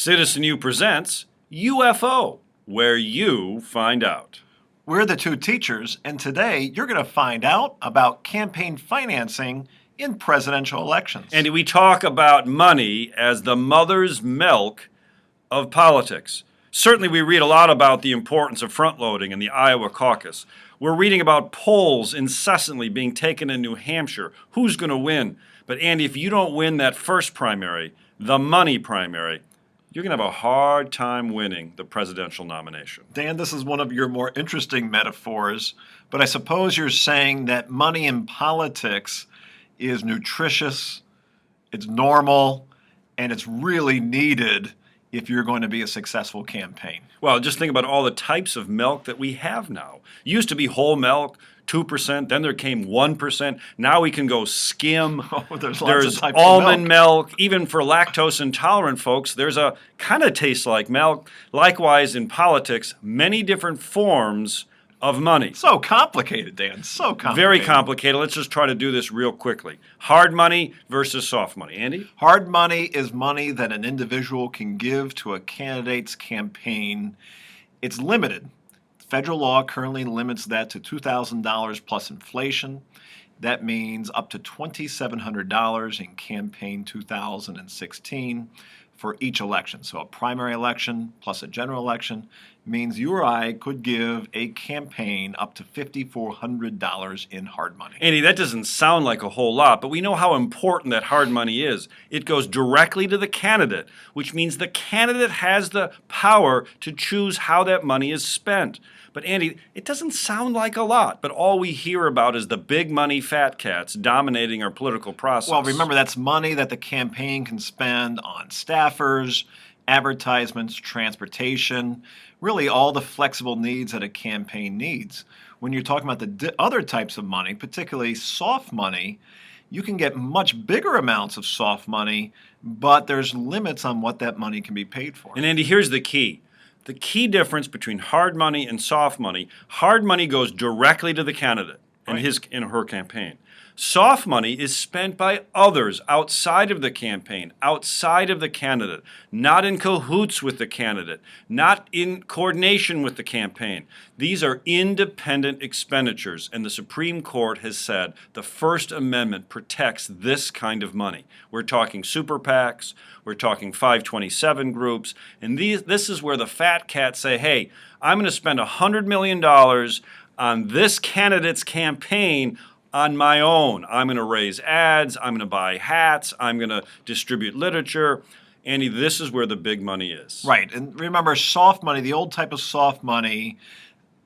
Citizen U presents UFO, where you find out. We're the two teachers, and today you're going to find out about campaign financing in presidential elections. And we talk about money as the mother's milk of politics. Certainly, we read a lot about the importance of front-loading in the Iowa caucus. We're reading about polls incessantly being taken in New Hampshire. Who's going to win? But Andy, if you don't win that first primary, the money primary, you're going to have a hard time winning the presidential nomination. Dan, this is one of your more interesting metaphors, but I suppose you're saying that money in politics is nutritious, it's normal, and it's really needed if you're going to be a successful campaign. Well, just think about all the types of milk that we have now. It used to be whole milk, 2%, then there came 1%. Now we can go skim. Oh, there's almond milk. Even for lactose intolerant folks, there's a kind of tastes like milk. Likewise, in politics, many different forms of money. So complicated, Dan. So complicated. Very complicated. Let's just try to do this real quickly. Hard money versus soft money. Andy? Hard money is money that an individual can give to a candidate's campaign. It's limited. Federal law currently limits that to $2,000 plus inflation. That means up to $2,700 in campaign 2016 for each election. So a primary election plus a general election means you or I could give a campaign up to $5,400 in hard money. Andy, that doesn't sound like a whole lot, but we know how important that hard money is. It goes directly to the candidate, which means the candidate has the power to choose how that money is spent. But Andy, it doesn't sound like a lot, but all we hear about is the big money fat cats dominating our political process. Well, remember, that's money that the campaign can spend on staffers, advertisements, transportation, really all the flexible needs that a campaign needs. When you're talking about the other types of money, particularly soft money, you can get much bigger amounts of soft money, but there's limits on what that money can be paid for. And Andy, here's the key. The key difference between hard money and soft money: hard money goes directly to the candidate in his or her campaign. Soft money is spent by others outside of the campaign, outside of the candidate, not in cahoots with the candidate, not in coordination with the campaign. These are independent expenditures, and the Supreme Court has said the First Amendment protects this kind of money. We're talking super PACs, we're talking 527 groups, and this is where the fat cats say, hey, I'm going to spend $100 million on this candidate's campaign on my own. I'm going to raise ads, I'm going to buy hats, I'm going to distribute literature. Andy, this is where the big money is. Right, and remember, soft money, the old type of soft money,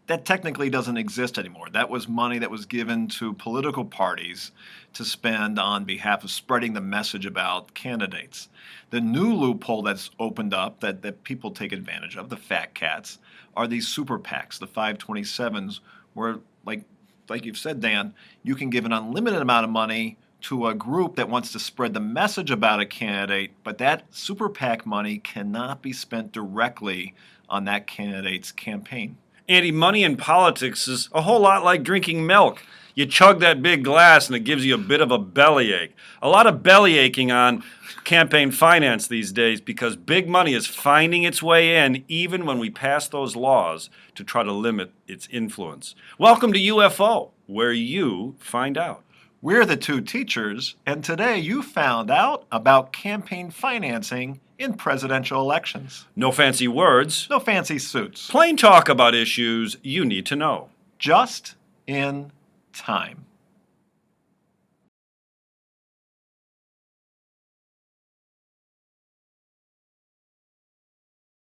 that technically doesn't exist anymore. That was money that was given to political parties to spend on behalf of spreading the message about candidates. The new loophole that's opened up that people take advantage of, the fat cats, are these super PACs, the 527s, where, like you've said, Dan, you can give an unlimited amount of money to a group that wants to spread the message about a candidate, but that super PAC money cannot be spent directly on that candidate's campaign. Andy, money in politics is a whole lot like drinking milk. You chug that big glass and it gives you a bit of a bellyache. A lot of bellyaching on campaign finance these days because big money is finding its way in even when we pass those laws to try to limit its influence. Welcome to UFO, where you find out. We're the two teachers, and today you found out about campaign financing in presidential elections. No fancy words. No fancy suits. Plain talk about issues you need to know. Just in time.